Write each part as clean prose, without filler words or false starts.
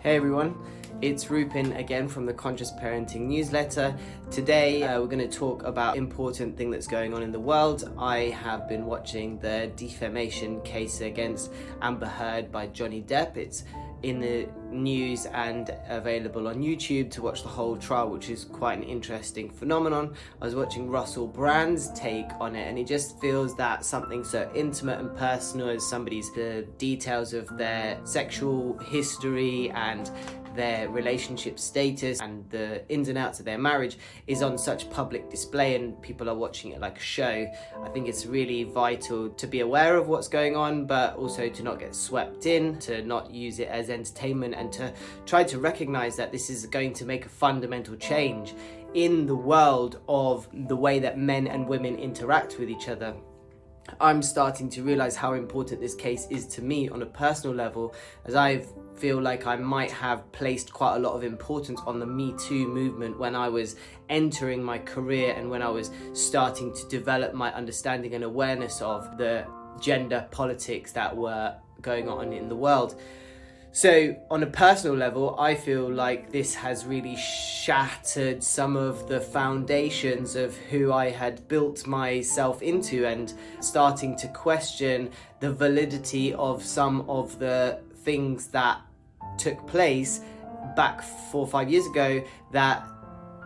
Hey everyone, it's Rupin again from the Conscious Parenting newsletter. Today we're going to talk about an important thing that's going on in the world. I have been watching the defamation case against Amber Heard by Johnny Depp. It's in the news and available on YouTube to watch the whole trial, which is quite an interesting phenomenon. I was watching Russell Brand's take on it, and it just feels that something so intimate and personal as the details of their sexual history and their relationship status and the ins and outs of their marriage is on such public display, and people are watching it like a show. I think it's really vital to be aware of what's going on, but also to not get swept in, to not use it as entertainment, and to try to recognize that this is going to make a fundamental change in the world of the way that men and women interact with each other. I'm starting to realize how important this case is to me on a personal level, as I feel like I might have placed quite a lot of importance on the Me Too movement when I was entering my career and when I was starting to develop my understanding and awareness of the gender politics that were going on in the world. So on a personal level, I feel like this has really shattered some of the foundations of who I had built myself into, and starting to question the validity of some of the things that took place back 4 or 5 years ago that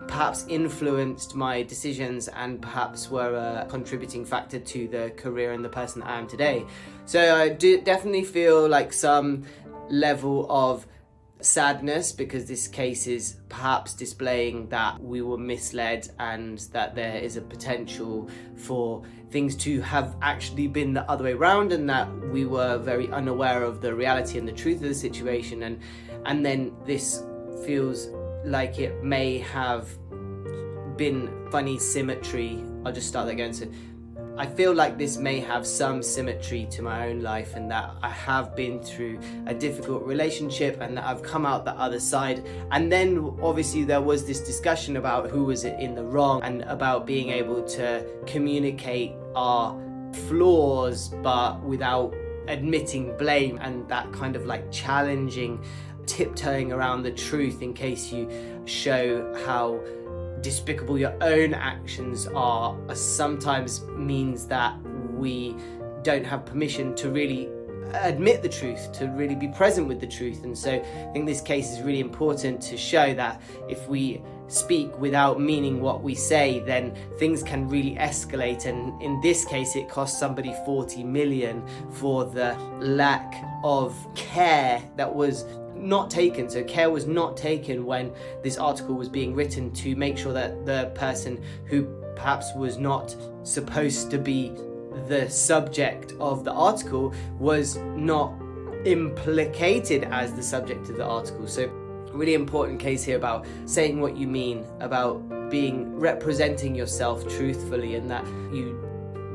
perhaps influenced my decisions and perhaps were a contributing factor to the career and the person that I am today. So I do definitely feel like some level of sadness, because this case is perhaps displaying that we were misled and that there is a potential for things to have actually been the other way around, and that we were very unaware of the reality and the truth of the situation, and then this feels like it may have been funny symmetry. I'll just start that again. So I feel like this may have some symmetry to my own life, and that I have been through a difficult relationship and that I've come out the other side. And then obviously there was this discussion about who was in the wrong, and about being able to communicate our flaws but without admitting blame, and that kind of like challenging, tiptoeing around the truth in case you show how despicable your own actions are, sometimes means that we don't have permission to really admit the truth, to really be present with the truth. And so I think this case is really important to show that if we speak without meaning what we say, then things can really escalate. And in this case, it cost somebody 40 million for the lack of care that was not taken. So care was not taken when this article was being written, to make sure that the person who perhaps was not supposed to be the subject of the article was not implicated as the subject of the article. So really important case here about saying what you mean, about representing yourself truthfully, and that you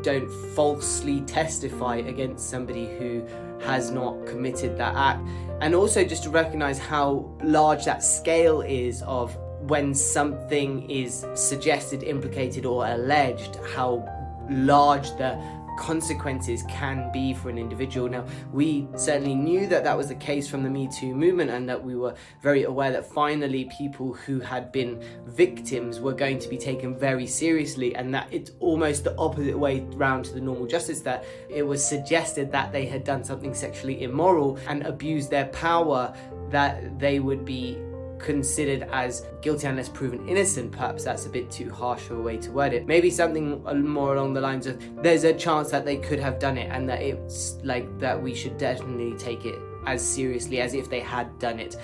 don't falsely testify against somebody who has not committed that act. And also just to recognize how large that scale is of when something is suggested, implicated, or alleged, how large the consequences can be for an individual. Now, we certainly knew that was the case from the Me Too movement, and that we were very aware that finally people who had been victims were going to be taken very seriously, and that it's almost the opposite way round to the normal justice, that it was suggested that they had done something sexually immoral and abused their power, that they would be considered as guilty unless proven innocent. Perhaps that's a bit too harsh of a way to word it. Maybe something more along the lines of there's a chance that they could have done it, and that it's like that we should definitely take it as seriously as if they had done it.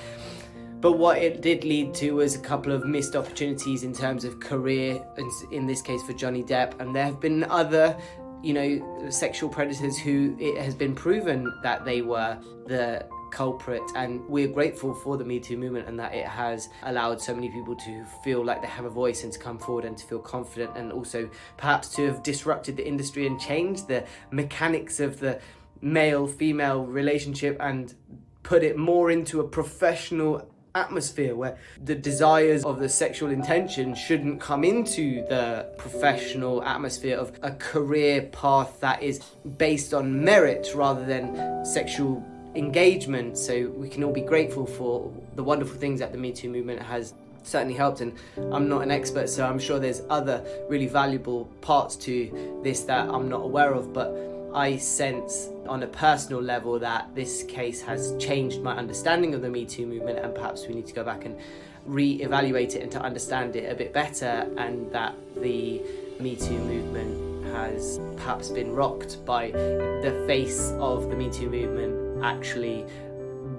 But what it did lead to was a couple of missed opportunities in terms of career, in this case for Johnny Depp. And there have been other sexual predators who it has been proven that they were the culprit, and we're grateful for the Me Too movement, and that it has allowed so many people to feel like they have a voice and to come forward and to feel confident, and also perhaps to have disrupted the industry and changed the mechanics of the male-female relationship and put it more into a professional atmosphere where the desires of the sexual intention shouldn't come into the professional atmosphere of a career path that is based on merit rather than sexual engagement, so we can all be grateful for the wonderful things that the Me Too movement has certainly helped. And I'm not an expert, so I'm sure there's other really valuable parts to this that I'm not aware of, but I sense on a personal level that this case has changed my understanding of the Me Too movement, and perhaps we need to go back and re-evaluate it and to understand it a bit better, and that the Me Too movement has perhaps been rocked by the face of the Me Too movement actually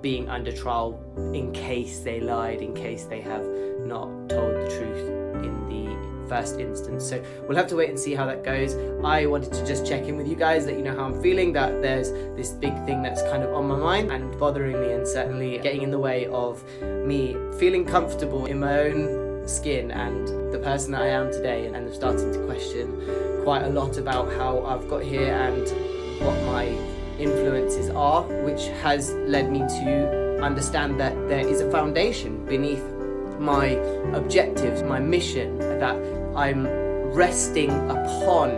being under trial in case they lied, in case they have not told the truth in the first instance. So we'll have to wait and see how that goes. I wanted to just check in with you guys, let you know how I'm feeling, that there's this big thing that's kind of on my mind and bothering me, and certainly getting in the way of me feeling comfortable in my own skin and the person that I am today, and I'm starting to question quite a lot about how I've got here and what my influences are, which has led me to understand that there is a foundation beneath my objectives, my mission, that I'm resting upon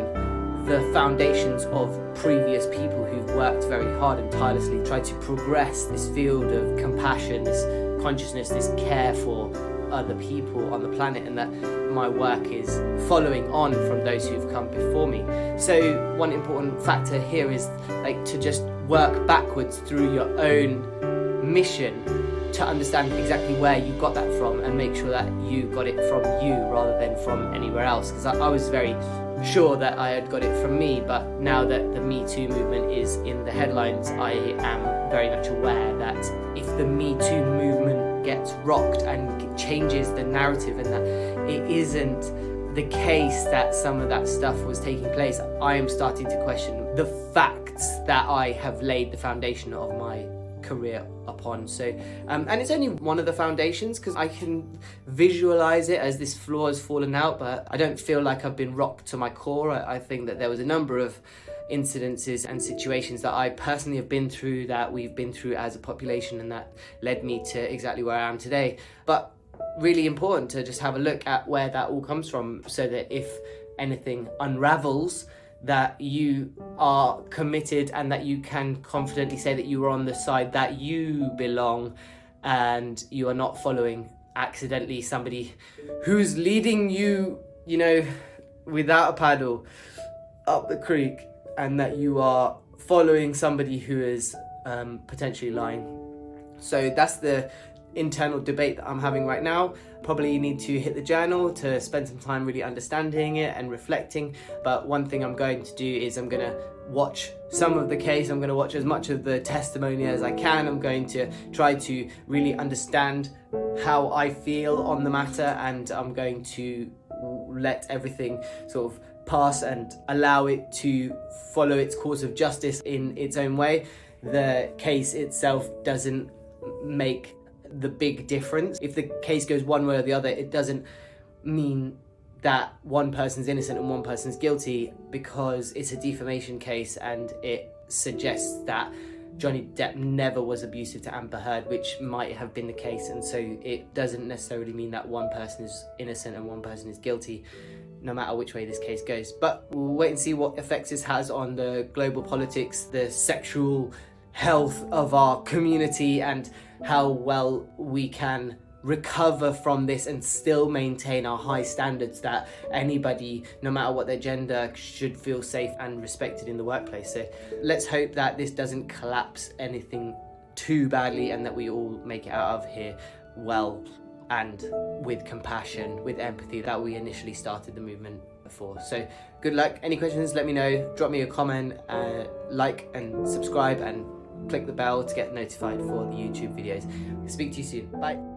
the foundations of previous people who've worked very hard and tirelessly tried to progress this field of compassion, this consciousness, this care for other people on the planet, and that my work is following on from those who've come before me. So one important factor here is like to just work backwards through your own mission to understand exactly where you got that from, and make sure that you got it from you rather than from anywhere else, because I was very sure that I had got it from me, but now that the Me Too movement is in the headlines, I am very much aware that if the Me Too movement gets rocked and changes the narrative, and that it isn't the case that some of that stuff was taking place, I am starting to question the facts that I have laid the foundation of my career upon. So and it's only one of the foundations, because I can visualize it as this floor has fallen out, but I don't feel like I've been rocked to my core. I think that there was a number of incidences and situations that I personally have been through, that we've been through as a population, and that led me to exactly where I am today. But really important to just have a look at where that all comes from, so that if anything unravels, that you are committed and that you can confidently say that you are on the side that you belong, and you are not following accidentally somebody who's leading you, without a paddle up the creek, and that you are following somebody who is potentially lying. So that's the internal debate that I'm having right now. Probably need to hit the journal to spend some time really understanding it and reflecting. But one thing I'm going to do is I'm going to watch some of the case. I'm going to watch as much of the testimony as I can. I'm going to try to really understand how I feel on the matter, and I'm going to let everything sort of pass and allow it to follow its course of justice in its own way. The case itself doesn't make the big difference. If the case goes one way or the other, it doesn't mean that one person's innocent and one person's guilty, because it's a defamation case and it suggests that Johnny Depp never was abusive to Amber Heard, which might have been the case, and so it doesn't necessarily mean that one person is innocent and one person is guilty, no matter which way this case goes. But we'll wait and see what effects this has on the global politics, the sexual health of our community, and how well we can recover from this and still maintain our high standards that anybody, no matter what their gender, should feel safe and respected in the workplace. So let's hope that this doesn't collapse anything too badly, and that we all make it out of here well and with compassion, with empathy that we initially started the movement for. So good luck. Any questions, let me know. Drop me a comment, like and subscribe, and click the bell to get notified for the YouTube videos. Speak to you soon. Bye.